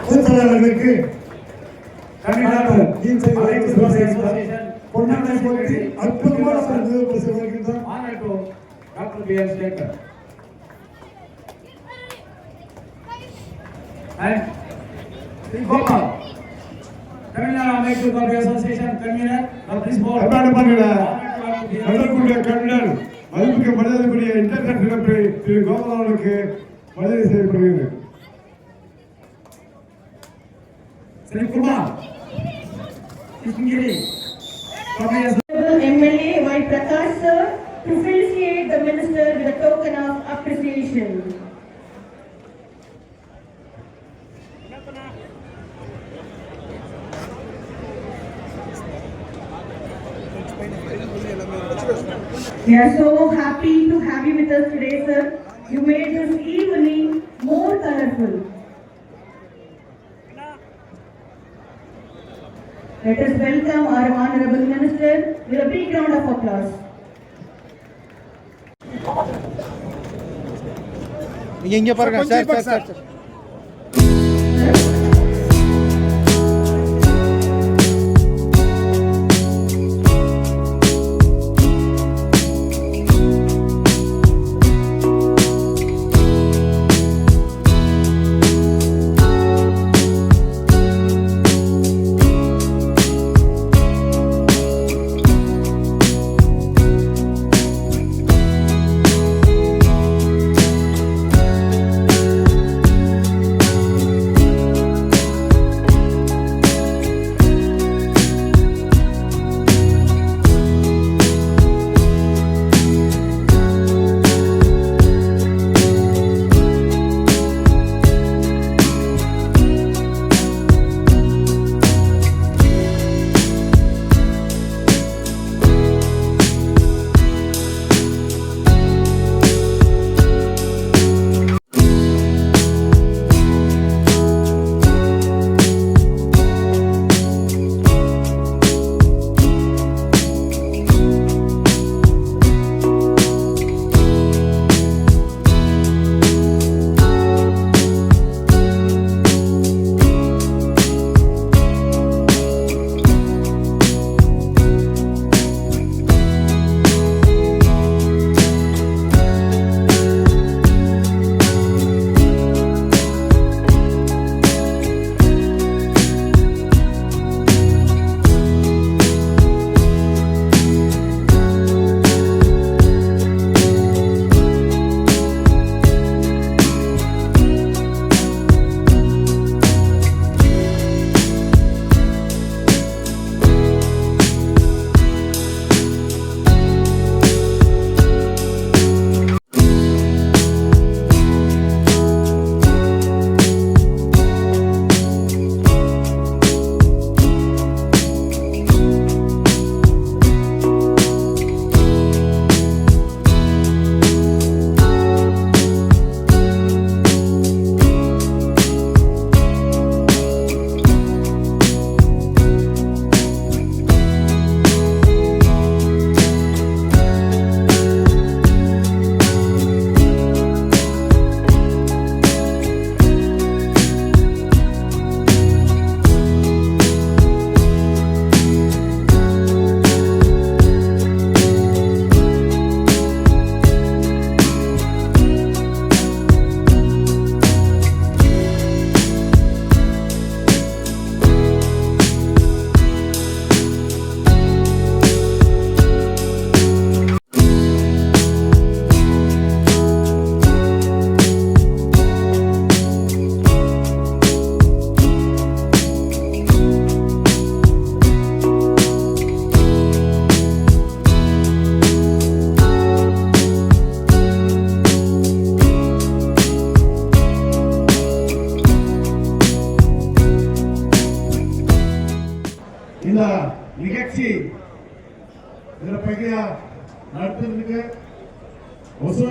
பொதுச்செயலாளர்களுக்கு பொன்னாடை போட்டி அற்புதமான doctor P S Sekar and Sri Gopal, Tamil Nadu Amateur Coffee Association convener of this board. நடக்கூடிய கவிஞர் மதிப்புக்கு மரியாதைக்குரிய இன்டர்நெட் நிலப்பை திரு கோபால் அவர்களுக்கு மரியாதை செய்யப்படுகிறது. Sri Kumar, Kisngiri, MLA Y Prakash sir to felicitate the minister with a token of appreciation. We are so happy to have you with us today, sir. You made this evening more colorful. Let us welcome our Honorable Minister with a big round of applause. இங்க பாருங்க sir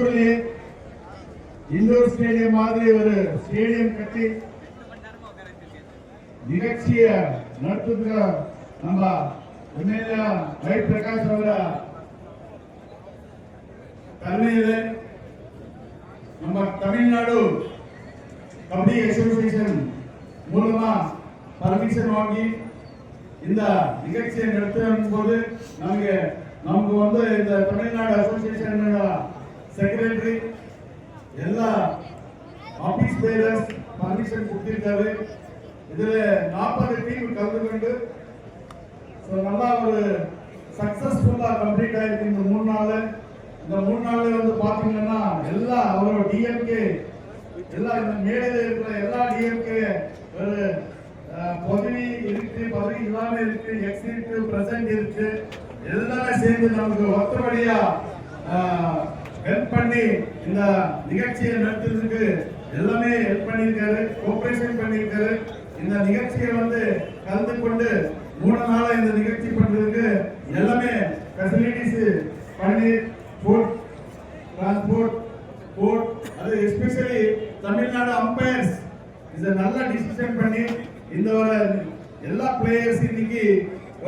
ஒசூரிலே indoor stadium மாதிரி ஒரு stadium கட்டி நிகழ்ச்சிய நடத்துறதுக்கு நம்ம MLA Y Prakash ಅವರ ಕರುಣೆ ಇದೆ. ನಮ್ಮ ತಮಿಳುನಾಡು ಕಬಡ್ಡಿ ಅಸೋಸಿಯೇಷನ್ மூலமா பர்மிஷன் வாங்கி இந்த நிகழ்ச்சியை நடத்தும் போது நமக்கு வந்து இந்த தமிழ்நாடு அசோசியேஷன் செக்ரட்டரி எல்லா ஆபீஸ் பேரர்ஸ் பர்மிஷன் கொடுத்திருக்காரு. இதுல 40 டீம் கலந்து கொண்டு நல்லா ஒரு சக்சஸ்ஃபுல்லா கம்ப்ளீட் ஆயிருக்கு இந்த 3 நாள். இந்த 3 நாள் வந்து பாத்தீங்கன்னா எல்லா அவரோட டிஎம்கே எல்லா இந்த மேடையில் இருக்கிற எல்லா டிஎம்கே ஒரு பதவி இருக்கு, பதவி இல்லாம இருக்கு, எக்ஸ் இருக்கு, பிரசன்ட் இருக்கு, எல்லாமே சேர்ந்து நமக்கு ஒத்தபடியா ஹெல்ப் பண்ணி இந்த நிகழ்ச்சியை நடத்துறதுக்கு எல்லாமே ஹெல்ப் பண்ணியிருக்காரு, கோஆபரேஷன் பண்ணியிருக்காரு. இந்த நிகழ்ச்சியை வந்து கலந்து கொண்டு 3 நாளா இந்த நிகழ்ச்சி பண்றதுக்கு எல்லாமே ஃபெசிலிட்டிஸ் பண்ணி ஃபுட், டிரான்ஸ்போர்ட், ஃபுட், அது எஸ்பெஷலி தமிழ்நாடு அம்பையர்ஸ் இது நல்ல டிசிஷன் பண்ணி இந்த ஒரு எல்லா பிளேயர்ஸ் இன்னைக்கு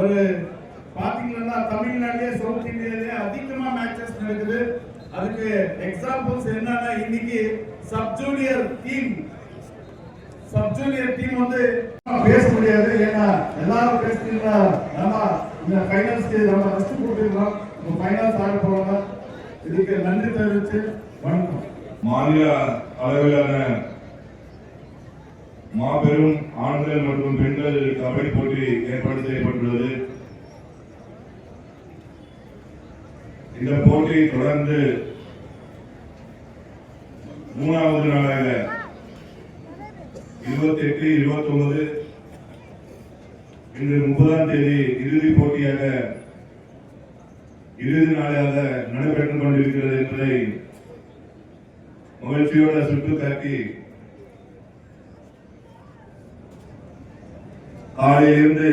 ஒரு பாத்தீங்கன்னா தமிழ்நாட்டிலே சவுத் இந்தியாவிலே அதிகமா மேட்சஸ் நடக்குது. அதுக்கு எக்ஸாம்பிள்ஸ் என்னன்னா இன்னைக்கு சப் ஜூனியர் டீம் வந்து பேச முடியாது, ஏன்னா எல்லாரும் பேசுறீங்களா நம்ம இந்த ஃபைனல்ஸ்க்கு நம்ம ஃபர்ஸ்ட் போட்டுருக்கோம், நம்ம ஃபைனல்ஸ் ஆட போறோம். இதுக்கு நன்றி தெரிவித்து வணக்கம். மாநில அளவிலான மாபெரும் ஆண்கள் மற்றும் பெண்கள் கபடி போட்டி ஏற்பாடு செய்யப்பட்டுள்ளது. இந்த போட்டி தொடர்ந்து 3வது நாளாக 28, 29 இன்று 30ஆம் தேதி இறுதிப் போட்டியாக இறுதி நாளாக நடைபெற்றுக் கொண்டிருக்கிறது என்பதை மகிழ்ச்சியோட சுட்டிக்காட்டி காலையிலிருந்து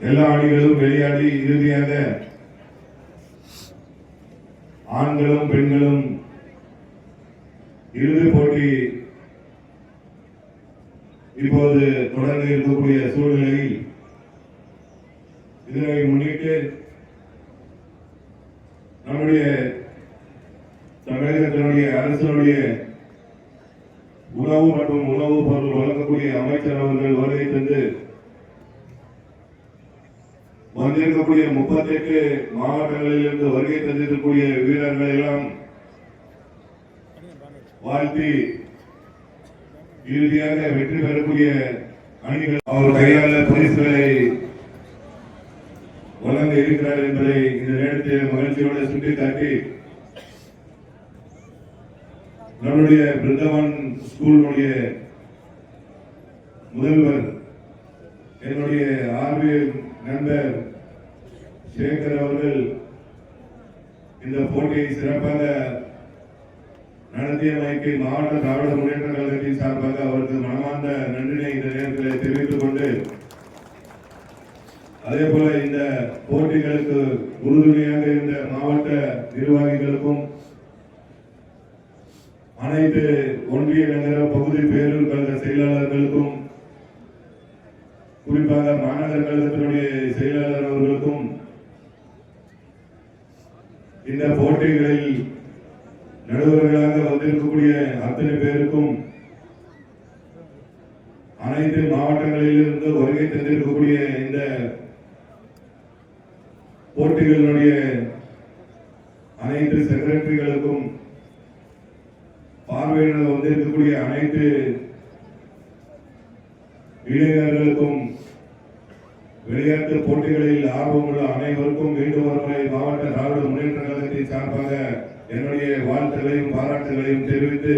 எல்லா அணிகளும் விளையாடி இறுதியாக ஆண்களும் பெண்களும் இறுதிப் போட்டி இப்போது தொடர்ந்து இருக்கக்கூடிய சூழ்நிலையில் இதனை முன்னிட்டு நம்முடைய தமிழகத்தினுடைய அரசுடைய உணவு மற்றும் உணவுப் பொருள் வழங்கக்கூடிய அமைச்சர் அவர்கள் வருகை தந்து வந்திருக்கக்கூடிய 38 மாவட்டங்களில் இருந்து வருகை தந்திருக்கக்கூடிய வீரர்கள் எல்லாம் வாழ்த்தி இறுதியாக வெற்றி பெறக்கூடிய அணிகள் அவர் கையாள பரிசுகளை வழங்க இருக்கிறார் என்பதை இந்த நேரத்தில் மகிழ்ச்சியோடு சுட்டிக்காட்டி நம்முடைய பிருந்தாவன் ஸ்கூலுடைய முதல்வர் என்னுடைய ஆர்வம் நண்பர் சேகர் அவர்கள் இந்த போட்டியை சிறப்பாக நடத்தியமைக்கு மாவட்ட திராவிட முன்னேற்ற கழகத்தின் சார்பாக அவருக்கு மனமார்ந்த நன்றினை இந்த நேரத்தில் தெரிவித்துக் கொண்டு, அதே போல இந்த போட்டிகளுக்கு உறுதுணையாக இருந்த மாவட்ட நிர்வாகிகளுக்கும் அனைத்து ஒன்றிய நகர பகுதி பேரூர் கழக செயலாளர்களுக்கும் குறிப்பாக மாநகர கழகத்தினுடைய செயலாளர் அவர்களுக்கும் இந்த போட்டிகளில் நடுவர்களாக வந்திருக்கக்கூடிய அத்தனை பேருக்கும் அனைத்து மாவட்டங்களில் இருந்து வருகை தந்திருக்கக்கூடிய இந்த போட்டிகளுடைய அனைத்து செக்ரட்டரிகளுக்கும் பார்வையிட வந்திருக்கக்கூடிய அனைத்து இளைஞர்களுக்கும் விளையாட்டு போட்டிகளில் ஆர்வமுள்ள அனைவருக்கும் மீண்டும் ஒருமுறை மாவட்ட திராவிட முன்னேற்ற கழகத்தின் சார்பாக என்னுடைய வாழ்த்துகளையும் பாராட்டுகளையும் தெரிவித்து,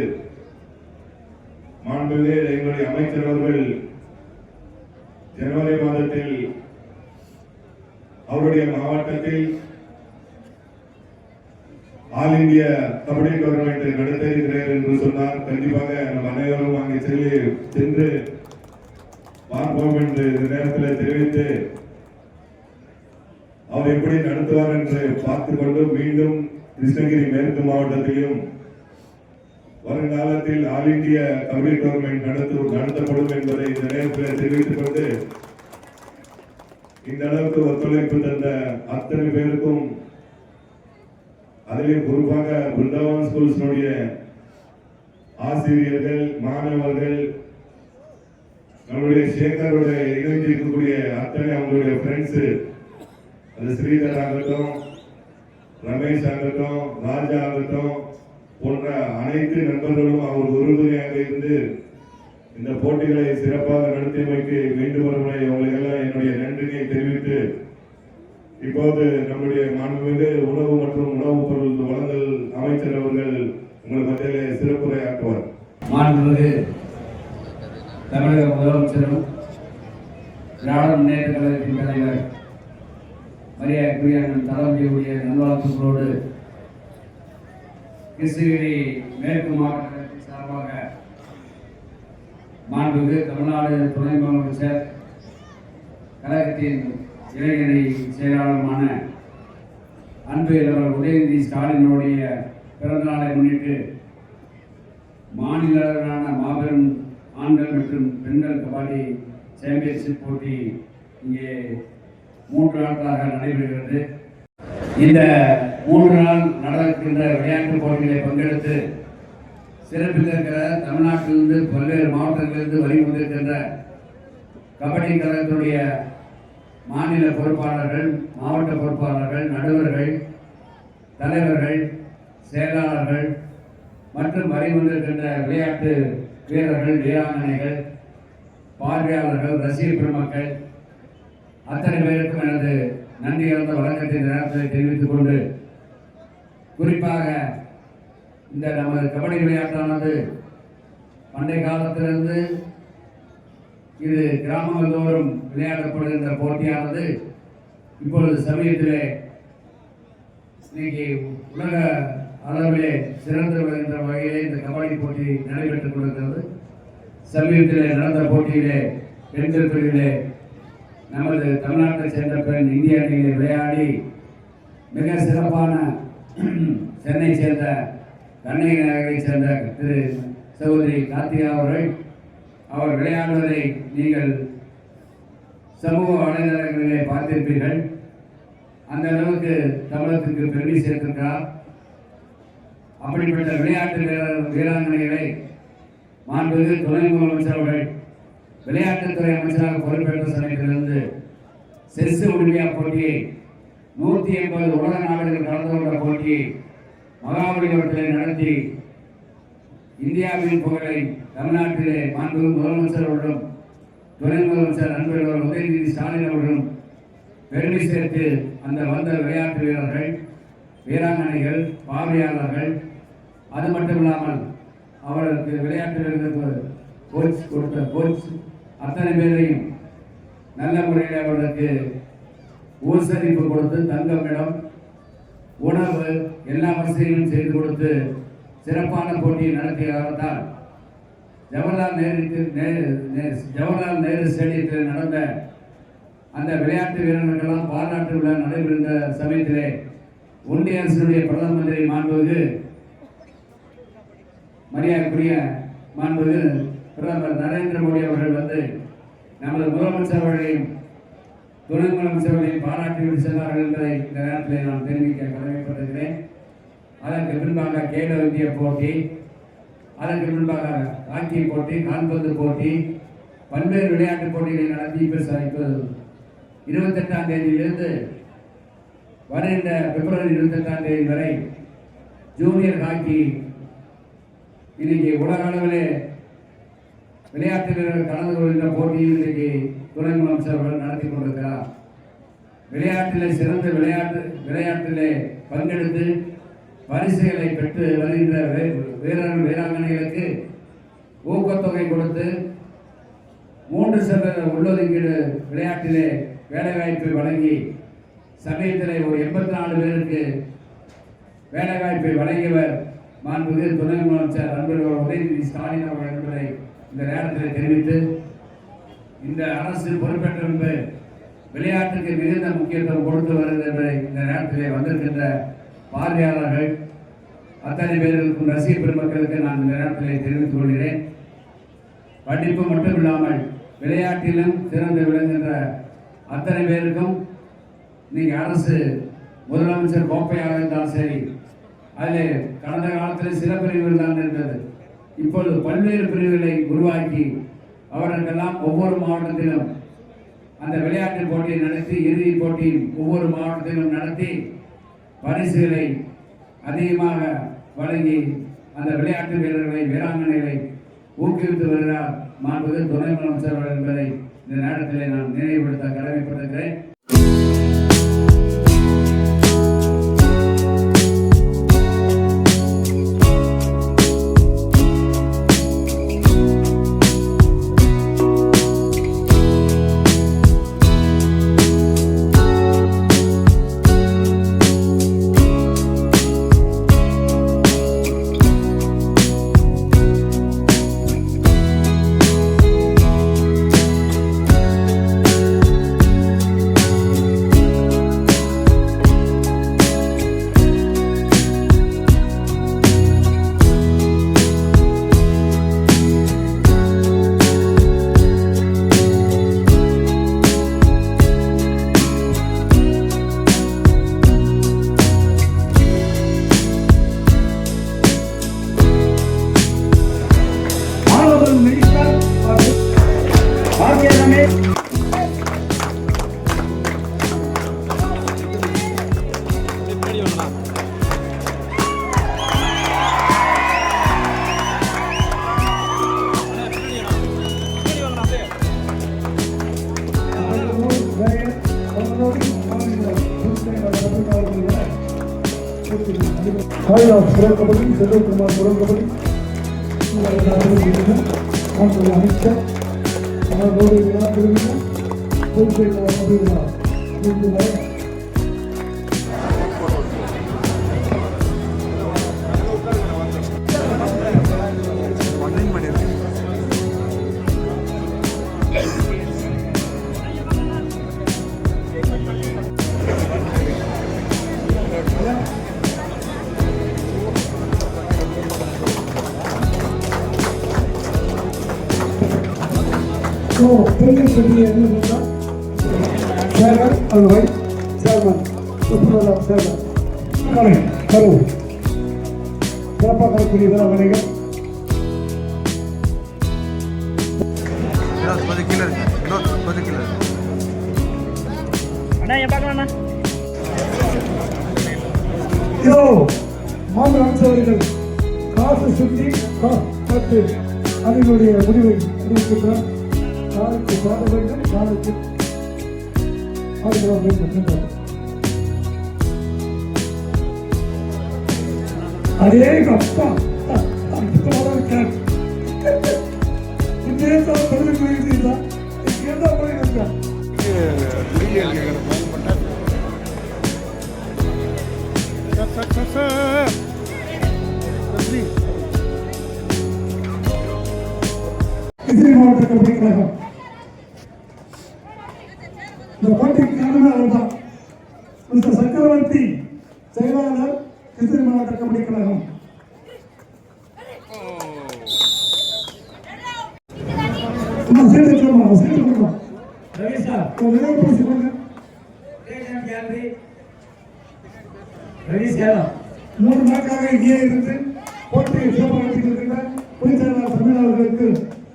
மாண்புமிகு எங்களுடைய அமைச்சர் அவர்கள் ஜனவரி மாதத்தில் அவருடைய மாவட்டத்தில் ஆல் இந்தியா கபடி டோர்னமெண்ட் நடத்த இருக்கிறார் என்று சொன்னார். கண்டிப்பாக நம் அனைவரும் அங்கே சென்று பார்ப்போம் என்று இந்த நேரத்தில் தெரிவித்து, அவர் எப்படி நடத்துவார் என்று பார்த்துக் கொண்டு மீண்டும் கிருஷ்ணகிரி மேற்கு மாவட்டத்திலும் வருங்காலத்தில் ஆல் இந்தியா கபடி டோர்னமெண்ட் நடத்தப்படும் என்பதை இந்த நேரத்தில் தெரிவித்துக் கொண்டு இந்த அளவுக்கு ஒத்துழைப்பு தந்த அத்தனை பேருக்கும் அதிலே குறிப்பாக பிருந்தாவன் ஸ்கூல்ஸுடைய ஆசிரியர்கள், மாணவர்கள், நம்முடைய சேகருடைய இணைஞ்சிருக்கக்கூடிய அத்தனை அவங்களுடைய ஃப்ரெண்ட்ஸ், அது ஸ்ரீதர் ஆகட்டும், ரமேஷ் ஆகட்டும், ராஜா ஆகட்டும் போன்ற அனைத்து நண்பர்களும் அவர் உறுதுணையாக இருந்து இந்த போட்டிகளை சிறப்பாக நடத்தியமைக்கு மீண்டும் ஒரு முறை அவங்களுக்கெல்லாம் என்னுடைய நன்றியை தெரிவித்து இப்போது நம்முடைய மாண்புமிகு உணவு மற்றும் உணவுப் பொருள் வழங்கல் அமைச்சர் அவர்கள் உங்கள் மத்தியிலே சிறப்புரை ஆற்றுவார். மாண்புமிகு தமிழக முதலமைச்சரும் திராவிட முன்னேற்ற கழகத்தின் தலைவர் மரியாதைக்குரிய தளபதியுடைய நல்வாழ்த்துக்களோடு கிருஷ்ணகிரி மேற்கு மாவட்டத்தின் சார்பாக மாண்புமிகு தமிழ்நாடு துணை முதலமைச்சர் கழகத்தின் இளைஞரணி செயலாளருமான அன்பு இளவர் உதயநிதி ஸ்டாலினுடைய பிறந்தநாளை முன்னிட்டு மாநில அளவிலான மாபெரும் ஆண்கள் மற்றும் பெண்கள் கபடி சாம்பியன்ஷிப் போட்டி இங்கே 3 நாட்களாக நடைபெறுகிறது. இந்த 3 நாள் நடக்கின்ற விளையாட்டுப் போட்டிகளை பங்கெடுத்து சிறப்பித்திருக்கிற தமிழ்நாட்டிலிருந்து பல்வேறு மாவட்டங்களிலிருந்து வந்திருக்கின்ற கபடி கழகத்துடைய மாநில பொறுப்பாளர்கள், மாவட்ட பொறுப்பாளர்கள், நடுவர்கள், தலைவர்கள், செயலாளர்கள் மற்றும் வந்திருக்கின்ற விளையாட்டு வீரர்கள், வீராங்கனைகள், பார்வையாளர்கள், ரசிகர் பெருமக்கள் அத்தனை பேருக்கும் எனது நன்றி கலந்த வணக்கத்தின் நேரத்தில் தெரிவித்துக் கொண்டு, குறிப்பாக இந்த நமது கபடி விளையாட்டானது பண்டைய காலத்திலிருந்து இது கிராமங்கள் தோறும் விளையாடப்படுகின்ற போட்டியானது இப்பொழுது சமீபத்திலே இன்னைக்கு உலக அளவிலே சிறந்து வருகின்ற வகையிலே இந்த கபடி போட்டி நடைபெற்றுக் கொண்டிருக்கிறது. சமீபத்திலே நடந்த போட்டியிலே பெண்கள் பிரிவிலே நமது தமிழ்நாட்டை சேர்ந்த பெண் இந்திய அணியிலே விளையாடி மிக சிறப்பான சென்னை சேர்ந்த கண்ணகி நகரை சேர்ந்த திரு சகோதரி கார்த்திகா அவர் விளையாடுவதை நீங்கள் சமூக வலைதளங்களிலே பார்த்திருப்பீர்கள். அந்த அளவுக்கு தமிழகத்திற்கு பெருமை சேர்த்திருக்கிறார். அப்படிப்பட்ட விளையாட்டு வீராங்கனைகளை மாண்புமிகு துணை முதலமைச்சர் அவர்கள் விளையாட்டுத்துறை அமைச்சராக பொறுப்பேற்ற சமயத்திலிருந்து செஸ் ஒலிம்பியாட் போட்டியை 180 உலக நாடுகள் கலந்து கொண்ட போட்டியை மகாபலிபுரத்திலே நடத்தி இந்தியாவின் புகழை தமிழ்நாட்டிலே மாண்புமிகு முதலமைச்சர் அவர்களும் துணை முதலமைச்சர் நண்பர்கள் உதயநிதி ஸ்டாலின் அவர்களும் பெருமை சேர்த்து அந்த வந்த விளையாட்டு வீரர்கள், வீராங்கனைகள், பார்வையாளர்கள், அது மட்டுமில்லாமல் அவர்களுக்கு விளையாட்டு வீரர்களுக்கு கோச் கொடுத்த கோச் அத்தனை பேரையும் நல்ல முறையில் அவர்களுக்கு ஊசரிப்பு கொடுத்து தங்கமிடம், உணவு எல்லா வசதிகளும் செய்து கொடுத்து சிறப்பான போட்டியை நடத்திய காரணத்தால் ஜவஹர்லால் நேரு ஸ்டேடியத்தில் நடந்த அந்த விளையாட்டு வீரர்களுக்கெல்லாம் பாராட்டு விழா நடைபெறுகின்ற சமயத்திலே ஒன்றிய அரசினுடைய பிரதம மந்திரி மாண்புமிகு மரியாதைக்குரிய மாண்புமிகு பிரதமர் நரேந்திர மோடி அவர்கள் வந்து நமது முதலமைச்சர் அவர்களையும் துணை முதலமைச்சர் அவர்களையும் பாராட்டி சென்றார்கள் என்பதை இந்த நேரத்தில் நான் தெரிவிக்க கடமைப்பட்டிருக்கிறேன். அதற்கு பின்பாக கேலோ இந்திய போட்டி, அதற்கு பின்பாக ஹாக்கி போட்டி, கால்பந்து போட்டி, பல்வேறு விளையாட்டுப் போட்டிகளை நடத்தி இப்போ 28ஆம் தேதியிலிருந்து வருகின்ற பிப்ரவரி 28ஆம் தேதி வரை ஜூனியர் ஹாக்கி இன்னைக்கு உலக அளவிலே விளையாட்டு வீரர்கள் கலந்து கொள்கின்ற போட்டியில் இன்றைக்கு துணை முதலமைச்சர் அவர்கள் நடத்தி கொண்டிருக்கிறார். விளையாட்டிலே சிறந்த விளையாட்டிலே பங்கெடுத்து பரிசுகளை பெற்று வருகின்ற வீரர்கள், வீராங்கனைகளுக்கு ஊக்கத்தொகை கொடுத்து 3% உள்ளொதுக்கீடு விளையாட்டிலே வேலைவாய்ப்பை வழங்கி சமயத்திலே ஒரு 84 பேருக்கு வேலைவாய்ப்பை வழங்கியவர் மாண்புமிகு துணை முதலமைச்சர் நண்பர்கள் உதயநிதி ஸ்டாலின் அவர்கள் என்பதை இந்த நேரத்தில் தெரிவித்து, இந்த அரசு பொறுப்பேற்ற விளையாட்டுக்கு மிகுந்த முக்கியத்துவம் கொடுத்து வருகிறது என்பதை இந்த நேரத்திலே வந்திருக்கின்ற பார்வையாளர்கள் அத்தனை பேருக்கும் ரசிக பெருமக்களுக்கு நான் இந்த நேரத்திலே தெரிவித்துக் கொள்கிறேன். படிப்பு மட்டும் இல்லாமல் விளையாட்டிலும் சிறந்து விளங்குகின்ற அத்தனை பேருக்கும் இன்னைக்கு அரசு முதலமைச்சர் கோப்பையாக இருந்தாலும் சரி, அதில் கடந்த காலத்தில் சில பிரிவுகள் தான் இருந்தது. இப்பொழுது பல்வேறு பிரிவுகளை உருவாக்கி அவர்களுக்கெல்லாம் ஒவ்வொரு மாவட்டத்திலும் அந்த விளையாட்டு போட்டியை நடத்தி இறுதி போட்டியும் ஒவ்வொரு மாவட்டத்திலும் நடத்தி பரிசுகளை அதிகமாக வழங்கி அந்த விளையாட்டு வீரர்களை வீராங்கனைகளை ஊக்குவித்து வருகிறார் மாண்புமிகு துணை முதலமைச்சர் அவர்கள் என்பதை இந்த நேரத்திலே நான் நினைவுபடுத்த கடமைப்பட்டிருக்கிறேன். கபடி செல்வகுமார் கபடி அமைச்சர் அவர்களோடு விழா திரும்பினார் காசு சுற்றி பார்த்து அதனுடைய முடிவை அறிவிக்கின்றார். நாளைக்கு பாட வேண்டும், நாளைக்கு ஆடுகிறோம் வேண்டும். அதே அப்பா மாவட்ட கபடி கழகம் இந்த போட்டிக்கு காரணமே அவர்தான். மிஸ்டர் சக்கரவர்த்தி செயலாளர் கிருஷ்ணகிரி மாவட்ட கபடி கழகம். மூன்று நாட்களாக இங்கே இருந்து போட்டியை சிறப்பாக பொதுச்செயலாளர் தமிழர்களுக்கு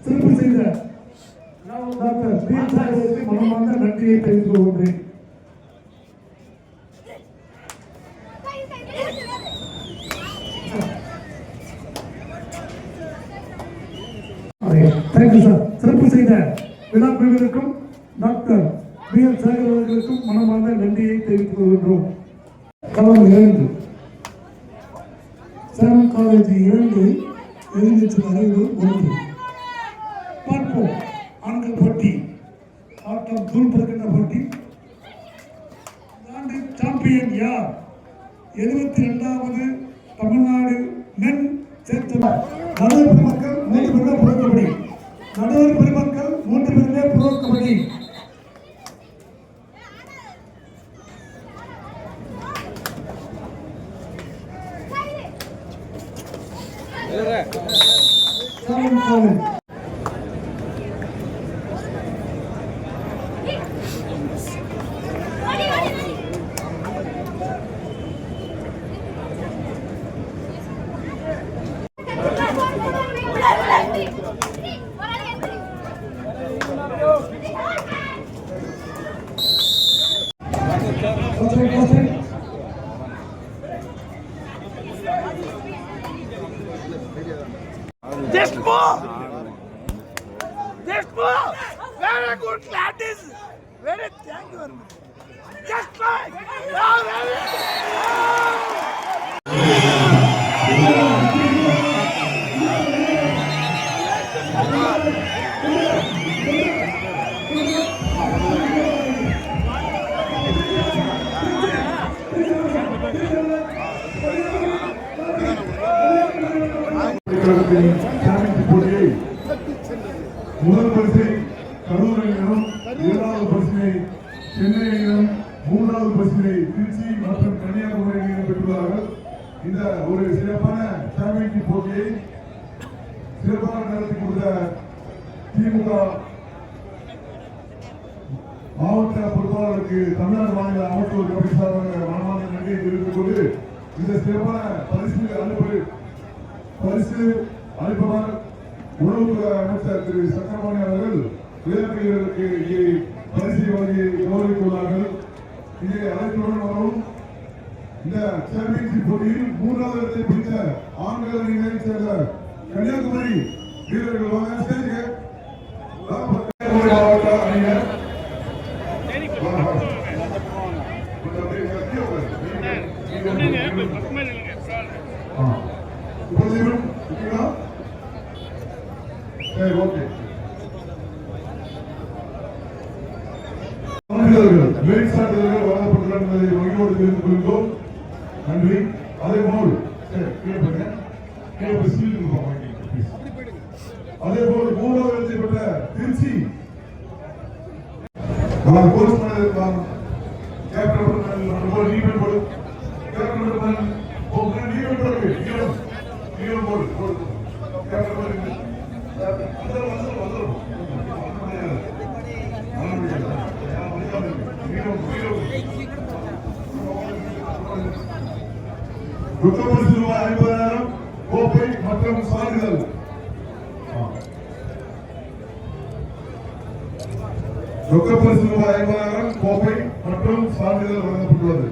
சிறப்பு செய்த டாக்டர் மனமார்ந்த நன்றியை தெரிவித்துக் கொள்கிறேன். Thank you sir. சிறப்பு செய்த விழா குழுவிற்கும் டாக்டர் BL சேகர் அவர்களுக்கும் மனமார்ந்த நன்றியை தெரிவித்துக் கொள்கின்றோம். கலம் 2 சேலம் காலேஜ் 2 எதிர்நீச்சல் அறிவு 1. பார்ப்போம் ஆண்கள் போட்டி ஆட்டம் தூள் பிறக்கின்ற போட்டி. ஆண்டு சாம்பியன் யார்? 72வது தமிழ்நாடு மென் சேர்த்தவர். நடுவர் பெருமக்கள் 3 பேருமே புரோ கபடி. நடுவர் பெருமக்கள் 3 பேருமே pro kabaddi. Just move! Just move! Very good, Gladys! Very thank you very much. Just like! போட்டியை முதல் பரிசை கரூர் அணியினரும், இரண்டாவது பரிசினை சென்னை அணியினரும், மூன்றாவது பரிசினை திருச்சி மற்றும் கன்னியாகுமரி அணியினரும் பெற்றுள்ளார்கள். இந்த ஒரு சிறப்பான சாம்பியன்ஷிப் போட்டியை சிறப்பாக நடத்தி கொடுத்த திமுக மாவட்ட பொறுப்பாளருக்கு தமிழ்நாடு மாநில அமைச்சர் கபடி சார்பாக மனமார்ந்த நன்றியை தெரிவித்துக் கொண்டு இந்த சிறப்பான பரிசு அளிப்பவர் உணவுத்துறை அமைச்சர் திரு சக்கரபாணி அவர்கள் விளையாட்டு வீரர்களுக்கு இங்கே பரிசை வழங்கி கௌரவித்துள்ளார்கள். இங்கே அழைப்புடன் வரும் இந்த சாம்பியன்ஷிப் போட்டியில் 3வது இடத்தை பிடித்த ஆண்கள் அணியினை சேர்ந்த கன்னியாகுமரி வீரர்கள் வாங்க ஸ்டேஜுக்கு. கன்னியாகுமரி மாவட்ட அணியினர் சான்றிதழ்கள் வழங்கப்பட்டுள்ள என்பதை மகிழ்வோடு தெரிந்து கொள்கிறோம். நன்றி. அதேபோல் அதேபோல் 3வது இடத்தை பெற்ற திருச்சி கோச் மேனேஜர் கேப்டன் நீவன் போடு கேப்டன் நீவன் போடு நீவன் போடு கேப்டன் ரொக்கப்பரிசு ரூபாய் 50,000 கோப்பை மற்றும் சான்றிதழ். ரொக்கப்பரிசு ரூபாய் 50,000 கோப்பை மற்றும் சான்றிதழ் வழங்கப்பட்டுள்ளது.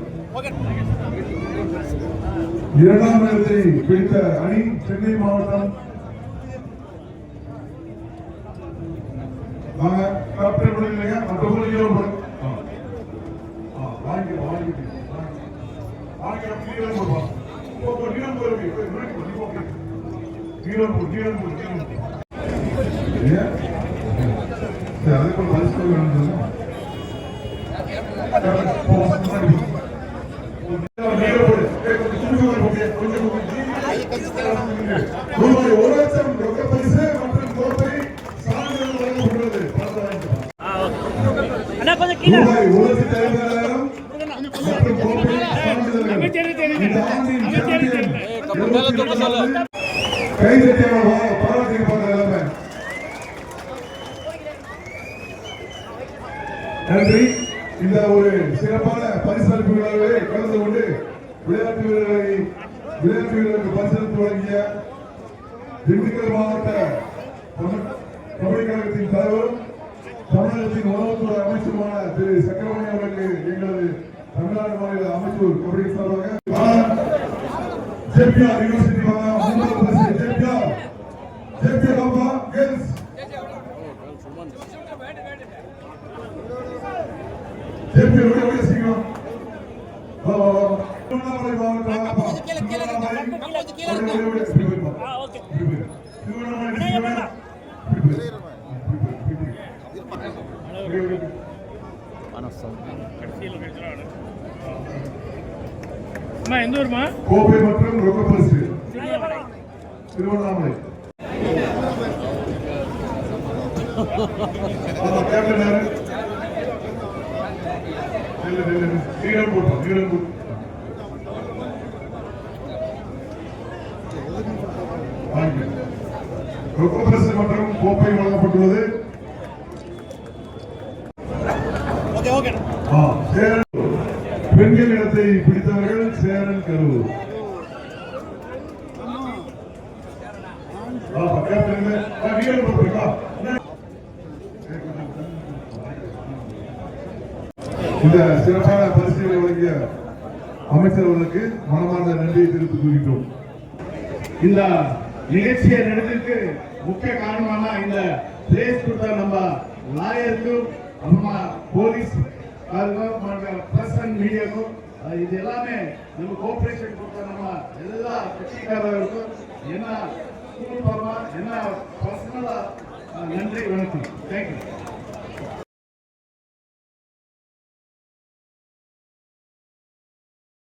2வது இடத்தை பிடித்த அணி சென்னை மாவட்டம். கேப்டன் இல்லைங்க மற்றவர்கள் ரூபாய் 1,00,000 ரொக்க பரிசு மற்றும் கோப்பை சான்றிதழ் வழங்கப்பட்டுள்ளது. ரூபாய் 1,50,000 மற்றும் கோப்பை சான்றிதழ். இந்த ஆண்டின் சாம்பியன் கைதட்டியவர்கள் பாராட்டியிருப்பாங்க எல்லாமே. நன்றி. இந்த ஒரு சிறப்பான பரிசளிப்பு விழாவிலே கலந்து கொண்டு விளையாட்டு வீரர்களுக்கு பரிசளித்து வழங்கிய திண்டுக்கல் மாவட்ட கபடி கழகத்தின் தலைவரும் தமிழகத்தின் உணவுத்துறை அமைச்சருமான திரு சக்கரபாணி அவர்களுக்கு எங்களது தமிழ்நாடு மாநில அமைச்சர் கபடி சார்பாக ஜேபிஆர் யூனிவர்சிட்டி பாப்பா கேர்ள்ஸ் ஜேபிஆர் சீக்கிரம் திருவண்ணாமலை மாவட்ட எந்த ஊர்மா கோப்பை மற்றும் ரொக்க பரிசு திருவண்ணாமலை. ரொக்கப்பரிசு மற்றும் கோப்பை வழங்கப்பட்டுள்ளது. பெண்கள் இடத்தை பிடித்தவர்கள் சேரன் கரூர். இந்த சிறப்பான பரிசுகளை வழங்கிய அமைச்சர் அவர்களுக்கு மனமார்ந்த நன்றியை தெரிவித்துக் கொள்கிறோம். இந்த நிகழ்ச்சியை நடந்ததுக்கு முக்கிய காரணமான இந்த பிளேஸ் கொடுத்த நம்ம லாயருக்கும் அப்புறமா போலீஸ் பிரஸ் அண்ட் மீடியாக்கும் இது எல்லாமே நம்ம கோஆபரேஷன் கொடுத்த நம்ம எல்லா கட்சிக்காரர்களுக்கும் என்ன பர்சனலா நன்றி வணக்கம். தேங்க்யூ.